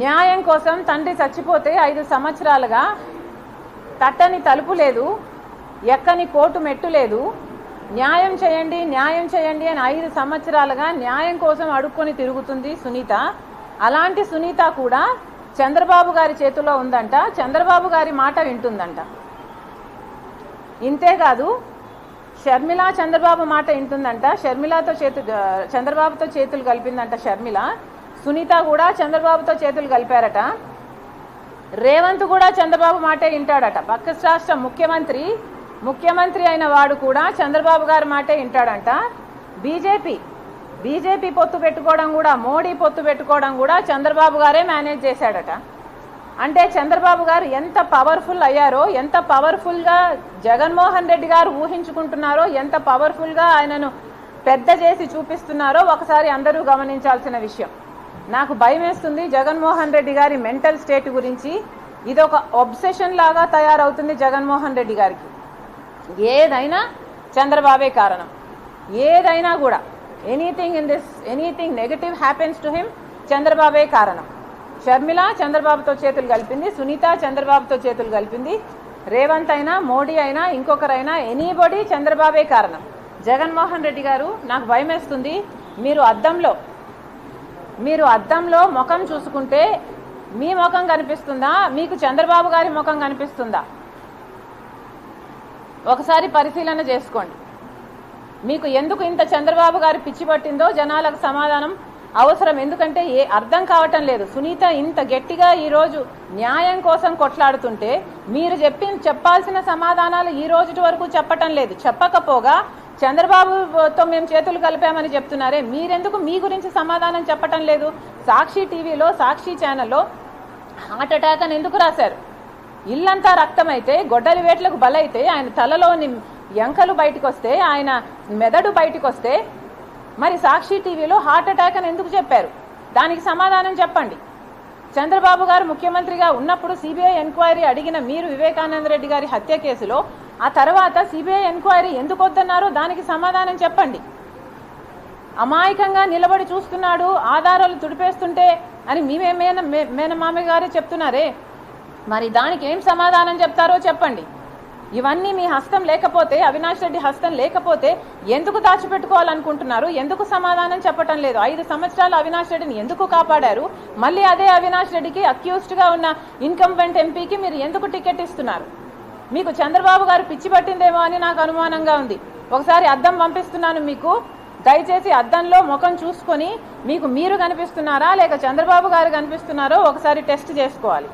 న్యాయం కోసం తండ్రి చచ్చిపోతే 5 సంవత్సరాలుగా తట్టని తలుపు లేదు, ఎక్కని కోర్టు మెట్టు లేదు. న్యాయం చేయండి న్యాయం చేయండి అని 5 సంవత్సరాలుగా న్యాయం కోసం అడుక్కొని తిరుగుతుంది సునీత. అలాంటి సునీత కూడా చంద్రబాబు గారి చేతిలో ఉందంట, చంద్రబాబు గారి మాట వింటుందంట. ఇంతేకాదు షర్మిల చంద్రబాబు మాట వింటుందంట, చంద్రబాబుతో చేతులు కలిపిందంట షర్మిల. సునీత కూడా చంద్రబాబుతో చేతులు కలిపారట. రేవంత్ కూడా చంద్రబాబు మాటే వింటాడట. పక్క రాష్ట్ర ముఖ్యమంత్రి అయిన వాడు కూడా చంద్రబాబు గారి మాటే వింటాడంట. బీజేపీ పొత్తు పెట్టుకోవడం కూడా, మోడీ పొత్తు పెట్టుకోవడం కూడా చంద్రబాబు గారే మేనేజ్ చేశాడట. అంటే చంద్రబాబు గారు ఎంత పవర్ఫుల్ అయ్యారో, ఎంత పవర్ఫుల్గా జగన్మోహన్ రెడ్డి గారు ఊహించుకుంటున్నారో, ఎంత పవర్ఫుల్గా ఆయనను పెద్ద చేసి చూపిస్తున్నారో ఒకసారి అందరూ గమనించాల్సిన విషయం. నాకు భయం వేస్తుంది జగన్మోహన్ రెడ్డి గారి మెంటల్ స్టేట్ గురించి. ఇది ఒక ఒబ్సెషన్ లాగా తయారవుతుంది జగన్మోహన్ రెడ్డి గారికి. ఏదైనా చంద్రబాబే కారణం, ఏదైనా కూడా anything negative happens to him, చంద్రబాబే కారణం. షర్మిల చంద్రబాబుతో చేతులు కలిపింది, సునీత చంద్రబాబుతో చేతులు కలిపింది, రేవంత్ అయినా మోడీ అయినా ఇంకొకరైనా ఎనీబడి చంద్రబాబే కారణం. జగన్మోహన్ రెడ్డి గారు నాకు భయం వేస్తుంది. మీరు అద్దంలో ముఖం చూసుకుంటే మీ ముఖం కనిపిస్తుందా, మీకు చంద్రబాబు గారి ముఖం కనిపిస్తుందా? ఒకసారి పరిశీలన చేసుకోండి. మీకు ఎందుకు ఇంత చంద్రబాబు గారి పిచ్చి పట్టిందో జనాలకు సమాధానం అవసరం. ఎందుకంటే అర్థం కావటం లేదు. సునీత ఇంత గట్టిగా ఈరోజు న్యాయం కోసం కొట్లాడుతుంటే మీరు చెప్పాల్సిన సమాధానాలు ఈ రోజు వరకు చెప్పటం లేదు. చెప్పకపోగా చంద్రబాబుతో మేము చేతులు కలిపామని చెప్తున్నారే, మీరెందుకు మీ గురించి సమాధానం చెప్పటం లేదు? సాక్షి టీవీలో, సాక్షి ఛానల్లో హార్ట్ అటాక్ అని ఎందుకు రాశారు? ఇల్లంతా రక్తమైతే, గొడ్డలి వేట్లకు బలైతే, ఆయన తలలోని ఎంకలు బయటకు వస్తే, ఆయన మెదడు బయటకు వస్తే, మరి సాక్షి టీవీలో హార్ట్ అటాక్ అని ఎందుకు చెప్పారు? దానికి సమాధానం చెప్పండి. చంద్రబాబు గారు ముఖ్యమంత్రిగా ఉన్నప్పుడు సిబిఐ ఎంక్వైరీ అడిగిన మీరు వివేకానంద రెడ్డి గారి హత్య కేసులో ఆ తర్వాత సిబిఐ ఎంక్వైరీ ఎందుకు వద్దన్నారో దానికి సమాధానం చెప్పండి. అమాయకంగా నిలబడి చూస్తున్నాడు, ఆధారాలు తుడిపేస్తుంటే అని మేనమామ గారే చెప్తున్నారే, మరి దానికి ఏం సమాధానం చెప్తారో చెప్పండి. ఇవన్నీ మీ హస్తం లేకపోతే, అవినాష్ రెడ్డి హస్తం లేకపోతే ఎందుకు దాచిపెట్టుకోవాలనుకుంటున్నారు? ఎందుకు సమాధానం చెప్పటం లేదు? 5 సంవత్సరాలు అవినాష్ రెడ్డిని ఎందుకు కాపాడారు? మళ్ళీ అదే అవినాష్ రెడ్డికి అక్యూజ్డ్గా ఉన్న ఇన్కంబెంట్ ఎంపీకి మీరు ఎందుకు టికెట్ ఇస్తున్నారు? మీకు చంద్రబాబు గారు పిచ్చి పట్టిందేమో అని నాకు అనుమానంగా ఉంది. ఒకసారి అద్దం పంపిస్తున్నాను మీకు, దయచేసి అద్దంలో ముఖం చూసుకొని మీకు మీరు కనిపిస్తున్నారా లేక చంద్రబాబు గారు కనిపిస్తున్నారో ఒకసారి టెస్ట్ చేసుకోవాలి.